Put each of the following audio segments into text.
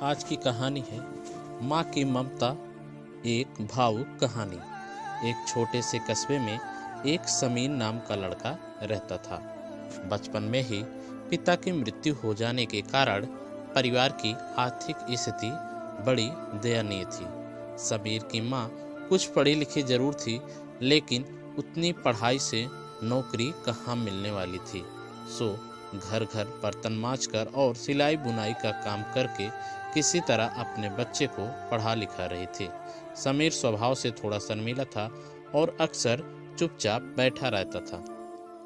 आज की कहानी है माँ की ममता, एक भावुक कहानी। एक छोटे से कस्बे में एक समीर नाम का लड़का रहता था। बचपन में ही पिता की मृत्यु हो जाने के कारण परिवार की आर्थिक स्थिति बड़ी दयनीय थी। समीर की माँ कुछ पढ़ी लिखी जरूर थी, लेकिन उतनी पढ़ाई से नौकरी कहाँ मिलने वाली थी। सो घर घर बर्तन मांजकर और सिलाई बुनाई का काम करके किसी तरह अपने बच्चे को पढ़ा लिखा रही थी। समीर स्वभाव से थोड़ा शर्मीला था और अक्सर चुपचाप बैठा रहता था।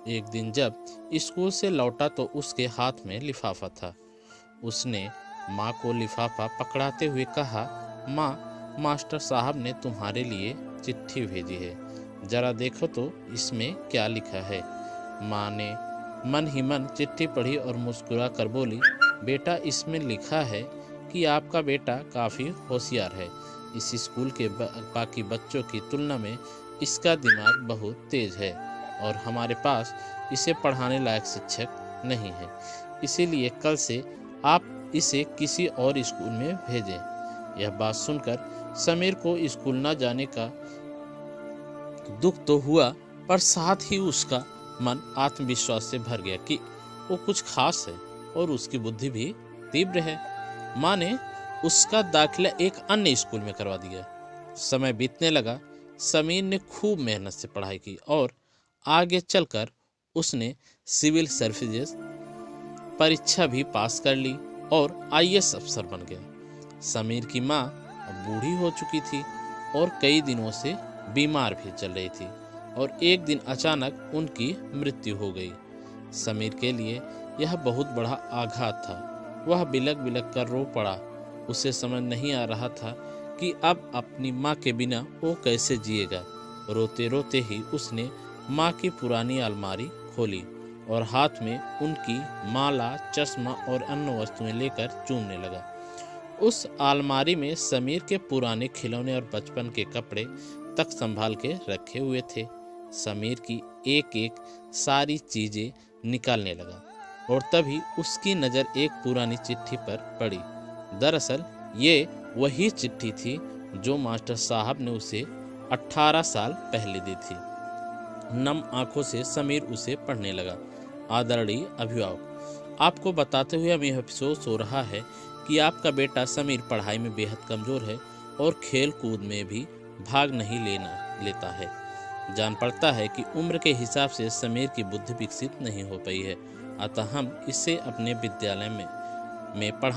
एक दिन जब स्कूल से लौटा तो उसके हाथ में लिफाफा था। उसने माँ को लिफाफा पकड़ाते हुए कहा, माँ, मास्टर साहब ने तुम्हारे लिए चिट्ठी भेजी है, जरा देखो तो इसमें क्या लिखा है। माँ ने मन ही मन चिट्ठी पढ़ी और मुस्कुरा कर बोली, बेटा, इसमें लिखा है कि आपका बेटा काफ़ी होशियार है। इस स्कूल के बाकी बच्चों की तुलना में इसका दिमाग बहुत तेज है और हमारे पास इसे पढ़ाने लायक शिक्षक नहीं है, इसीलिए कल से आप इसे किसी और स्कूल में भेजें। यह बात सुनकर समीर को स्कूल न जाने का दुख तो हुआ, पर साथ ही उसका मन आत्मविश्वास से भर गया कि वो कुछ खास है और उसकी बुद्धि भी तीव्र है। माँ ने उसका दाखिला एक अन्य स्कूल में करवा दिया। समय बीतने लगा। समीर ने खूब मेहनत से पढ़ाई की और आगे चलकर उसने सिविल सर्विसेज परीक्षा भी पास कर ली और आईएएस अफसर बन गया। समीर की माँ बूढ़ी हो चुकी थी और कई दिनों से बीमार भी चल रही थी और एक दिन अचानक उनकी मृत्यु हो गई। समीर के लिए यह बहुत बड़ा आघात था। वह बिलक बिलक कर रो पड़ा। उसे समझ नहीं आ रहा था कि अब अपनी माँ के बिना वो कैसे जिएगा। रोते रोते ही उसने माँ की पुरानी अलमारी खोली और हाथ में उनकी माला, चश्मा और अन्य वस्तुएं लेकर चूमने लगा। उस अलमारी में समीर के पुराने खिलौने और बचपन के कपड़े तक संभाल के रखे हुए थे। समीर की एक एक सारी चीजें निकालने लगा और तभी उसकी नज़र एक पुरानी चिट्ठी पर पड़ी। दरअसल ये वही चिट्ठी थी जो मास्टर साहब ने उसे 18 साल पहले दी थी। नम आंखों से समीर उसे पढ़ने लगा। आदरणीय अभिभावक, आपको बताते हुए हमें अफसोस हो रहा है कि आपका बेटा समीर पढ़ाई में बेहद कमज़ोर है और खेल कूद में भी भाग नहीं लेता है। जान पड़ता है कि उम्र के हिसाब से समीर की बुद्धि विकसित नहीं हो पाई है, अतः हम इसे अपने विद्यालय में पढ़ा